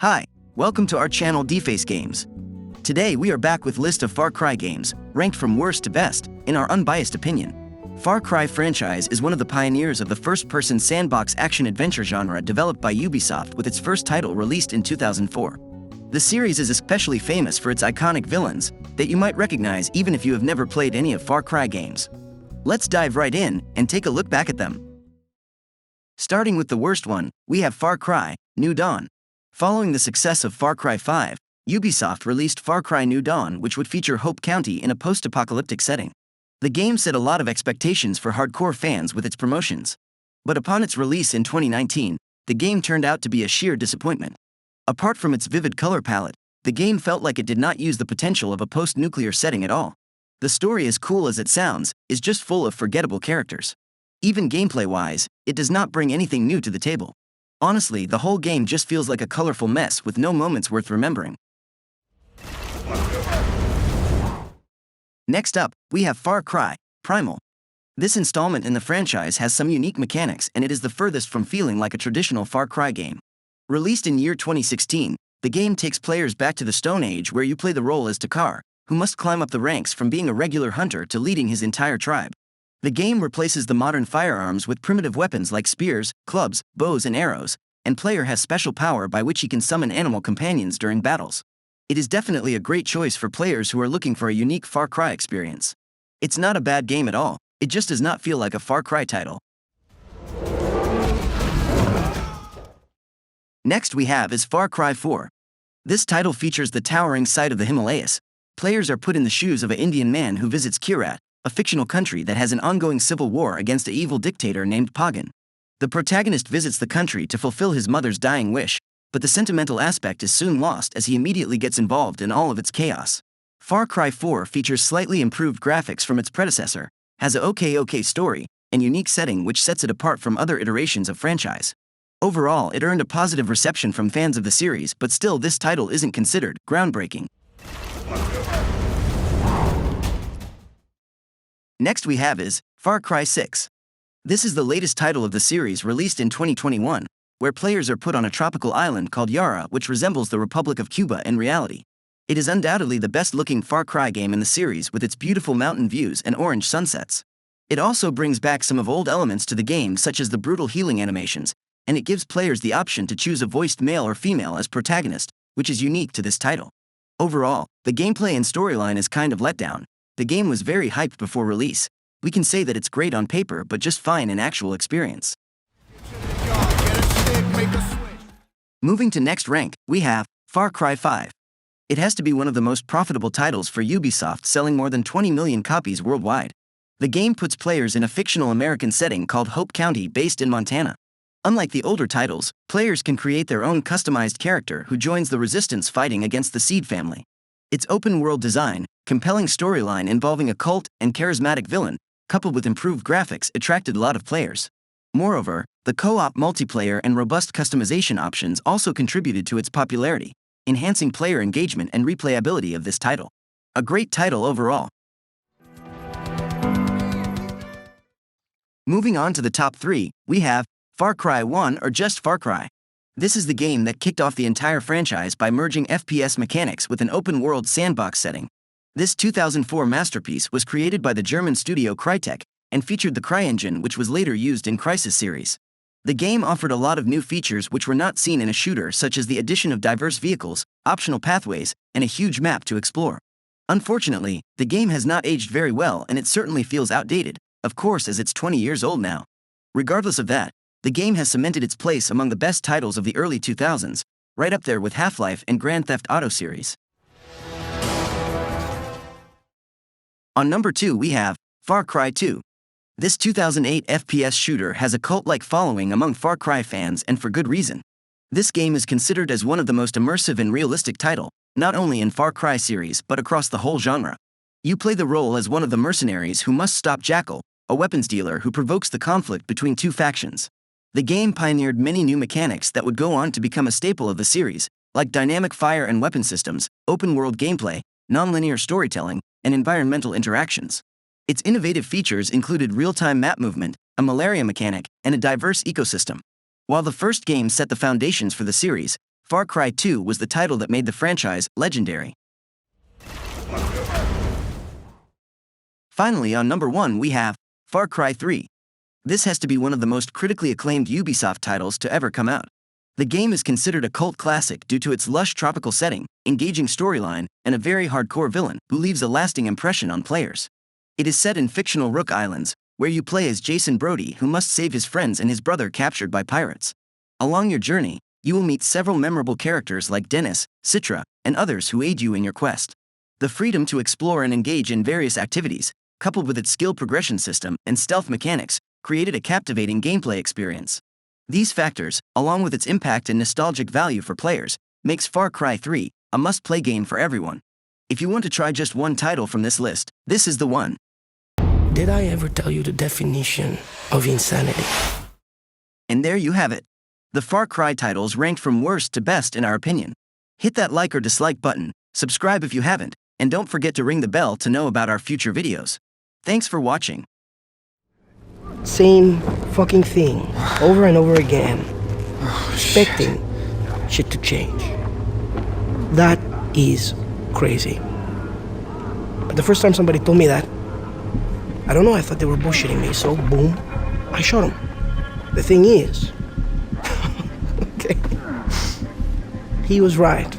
Hi, welcome to our channel Deface Games. Today we are back with list of Far Cry games, ranked from worst to best, in our unbiased opinion. Far Cry franchise is one of the pioneers of the first-person sandbox action-adventure genre developed by Ubisoft with its first title released in 2004. The series is especially famous for its iconic villains that you might recognize even if you have never played any of Far Cry games. Let's dive right in and take a look back at them. Starting with the worst one, we have Far Cry New Dawn. Following the success of Far Cry 5, Ubisoft released Far Cry New Dawn, which would feature Hope County in a post-apocalyptic setting. The game set a lot of expectations for hardcore fans with its promotions. But upon its release in 2019, the game turned out to be a sheer disappointment. Apart from its vivid color palette, the game felt like it did not use the potential of a post-nuclear setting at all. The story, as cool as it sounds, is just full of forgettable characters. Even gameplay-wise, it does not bring anything new to the table. Honestly, the whole game just feels like a colorful mess with no moments worth remembering. Next up, we have Far Cry Primal. This installment in the franchise has some unique mechanics, and it is the furthest from feeling like a traditional Far Cry game. Released in year 2016, the game takes players back to the Stone Age, where you play the role as Takar, who must climb up the ranks from being a regular hunter to leading his entire tribe. The game replaces the modern firearms with primitive weapons like spears, clubs, bows and arrows, and player has special power by which he can summon animal companions during battles. It is definitely a great choice for players who are looking for a unique Far Cry experience. It's not a bad game at all, it just does not feel like a Far Cry title. Next we have is Far Cry 4. This title features the towering sight of the Himalayas. Players are put in the shoes of an Indian man who visits Kirat, a fictional country that has an ongoing civil war against an evil dictator named Pagan. The protagonist visits the country to fulfill his mother's dying wish, but the sentimental aspect is soon lost as he immediately gets involved in all of its chaos. Far Cry 4 features slightly improved graphics from its predecessor, has a okay story, and unique setting which sets it apart from other iterations of franchise. Overall, it earned a positive reception from fans of the series, but still this title isn't considered groundbreaking. Next we have is Far Cry 6. This is the latest title of the series, released in 2021, where players are put on a tropical island called Yara, which resembles the Republic of Cuba in reality. It is undoubtedly the best-looking Far Cry game in the series with its beautiful mountain views and orange sunsets. It also brings back some of old elements to the game, such as the brutal healing animations, and it gives players the option to choose a voiced male or female as protagonist, which is unique to this title. Overall, the gameplay and storyline is kind of let down. The game was very hyped before release. We can say that it's great on paper but just fine in actual experience. Moving to next rank, we have Far Cry 5. It has to be one of the most profitable titles for Ubisoft, selling more than 20 million copies worldwide. The game puts players in a fictional American setting called Hope County, based in Montana. Unlike the older titles, players can create their own customized character who joins the resistance fighting against the Seed family. Its open-world design, compelling storyline involving a cult, and charismatic villain, coupled with improved graphics, attracted a lot of players. Moreover, the co-op multiplayer and robust customization options also contributed to its popularity, enhancing player engagement and replayability of this title. A great title overall. Moving on to the top 3, we have Far Cry 1 or just Far Cry. This is the game that kicked off the entire franchise by merging FPS mechanics with an open-world sandbox setting. This 2004 masterpiece was created by the German studio Cry and featured the Cry engine, which was later used in Crysis series. The game offered a lot of new features which were not seen in a shooter, such as the addition of diverse vehicles, optional pathways, and a huge map to explore. Unfortunately, the game has not aged very well, and it certainly feels outdated, of course, as it's 20 years old now. Regardless of that, the game has cemented its place among the best titles of the early 2000s, right up there with Half-Life and Grand Theft Auto series. On number 2 we have Far Cry 2. This 2008 FPS shooter has a cult-like following among Far Cry fans, and for good reason. This game is considered as one of the most immersive and realistic title, not only in Far Cry series but across the whole genre. You play the role as one of the mercenaries who must stop Jackal, a weapons dealer who provokes the conflict between two factions. The game pioneered many new mechanics that would go on to become a staple of the series, like dynamic fire and weapon systems, open-world gameplay, non-linear storytelling, and environmental interactions. Its innovative features included real-time map movement, a malaria mechanic, and a diverse ecosystem. While the first game set the foundations for the series, Far Cry 2 was the title that made the franchise legendary. Finally, on number 1 we have Far Cry 3. This has to be one of the most critically acclaimed Ubisoft titles to ever come out. The game is considered a cult classic due to its lush tropical setting, engaging storyline, and a very hardcore villain who leaves a lasting impression on players. It is set in fictional Rook Islands, where you play as Jason Brody, who must save his friends and his brother captured by pirates. Along your journey, you will meet several memorable characters like Dennis, Citra, and others who aid you in your quest. The freedom to explore and engage in various activities, coupled with its skill progression system and stealth mechanics, created a captivating gameplay experience. These factors, along with its impact and nostalgic value for players, makes Far Cry 3 a must-play game for everyone. If you want to try just one title from this list, this is the one. Did I ever tell you the definition of insanity? And there you have it. The Far Cry titles ranked from worst to best in our opinion. Hit that like or dislike button, subscribe if you haven't, and don't forget to ring the bell to know about our future videos. Thanks for watching. Same fucking thing, over and over again, expecting shit to change. That is crazy. But the first time somebody told me that, I don't know, I thought they were bullshitting me, so boom, I shot him. The thing is, okay, he was right.